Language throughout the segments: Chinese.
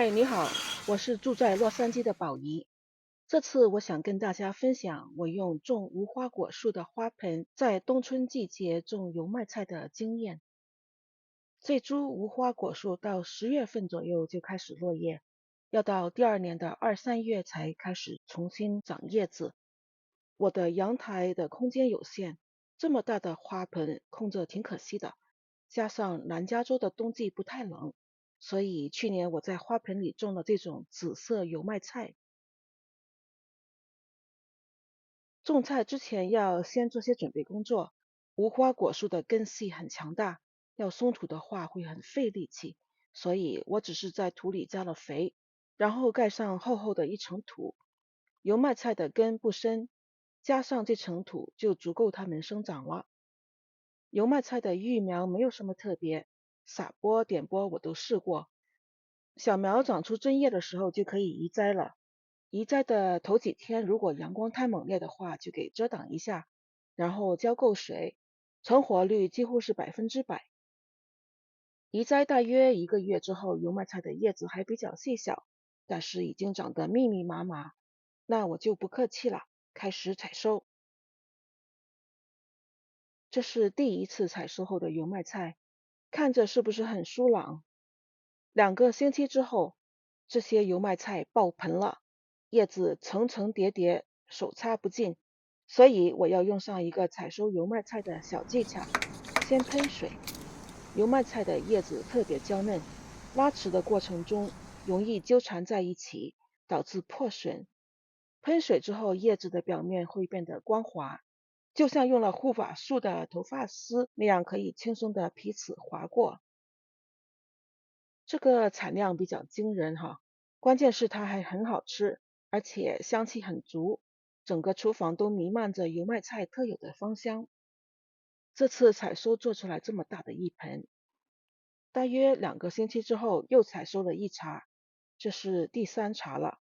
嗨，你好，我是住在洛杉矶的宝仪。这次我想跟大家分享我用种无花果树的花盆在冬春季节种油麦菜的经验。这株无花果树到10月份左右就开始落叶，要到第二年的2、3月才开始重新长叶子。我的阳台的空间有限，这么大的花盆空着挺可惜的，加上南加州的冬季不太冷，所以去年我在花盆里种了这种紫色油麦菜。种菜之前要先做些准备工作。无花果树的根系很强大，要松土的话会很费力气，所以我只是在土里加了肥，然后盖上厚厚的一层土。油麦菜的根不深，加上这层土就足够它们生长了。油麦菜的育苗没有什么特别，撒播、点播我都试过。小苗长出针叶的时候就可以移栽了。移栽的头几天，如果阳光太猛烈的话，就给遮挡一下，然后浇够水，成活率几乎是100%。移栽大约1个月之后，油麦菜的叶子还比较细小，但是已经长得密密麻麻。那我就不客气了，开始采收。这是第一次采收后的油麦菜，看着是不是很舒朗？2个星期之后，这些油麦菜爆盆了，叶子层层叠叠，手插不进，所以我要用上一个采收油麦菜的小技巧，先喷水。油麦菜的叶子特别娇嫩，拉扯的过程中容易纠缠在一起，导致破损。喷水之后，叶子的表面会变得光滑，就像用了护发素的头发丝那样，可以轻松的彼此划过。这个产量比较惊人哈，关键是它还很好吃，而且香气很足，整个厨房都弥漫着油麦菜特有的芳香。这次采收做出来这么大的一盆，大约2个星期之后又采收了一茬，这是第三茬了。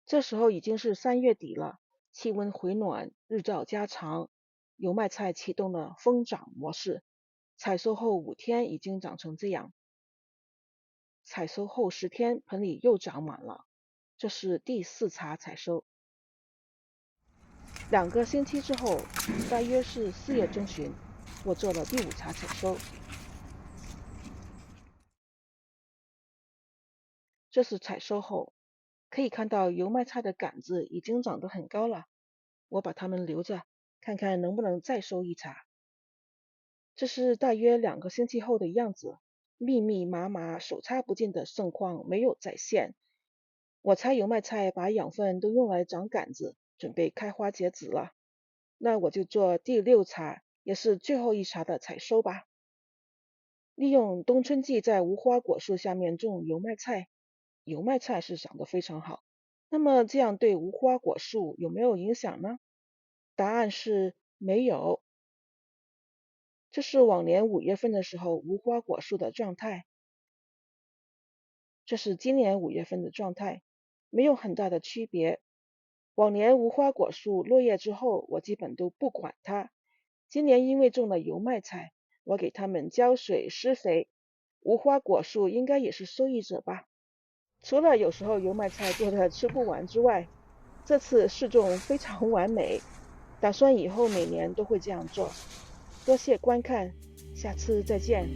这时候已经是3月底了，气温回暖，日照加长，油麦菜启动了疯长模式。采收后5天已经长成这样，采收后10天盆里又长满了，这是第四茬采收。2个星期之后，大约是4月中旬，我做了第5茬采收。这是采收后，可以看到油麦菜的杆子已经长得很高了，我把它们留着，看看能不能再收一茬。这是大约2个星期后的样子，密密麻麻、手插不进的盛况没有再现。我猜油麦菜把养分都用来长杆子，准备开花结籽了。那我就做第6茬，也是最后一茬的采收吧。利用冬春季在无花果树下面种油麦菜，油麦菜是长得非常好。那么这样对无花果树有没有影响呢？答案是没有。这是往年5月份的时候无花果树的状态，这是今年5月份的状态，没有很大的区别。往年无花果树落叶之后，我基本都不管它。今年因为种了油麦菜，我给它们浇水施肥，无花果树应该也是受益者吧。除了有时候油麦菜做的吃不完之外，这次试种非常完美，打算以后每年都会这样做。多谢观看，下次再见。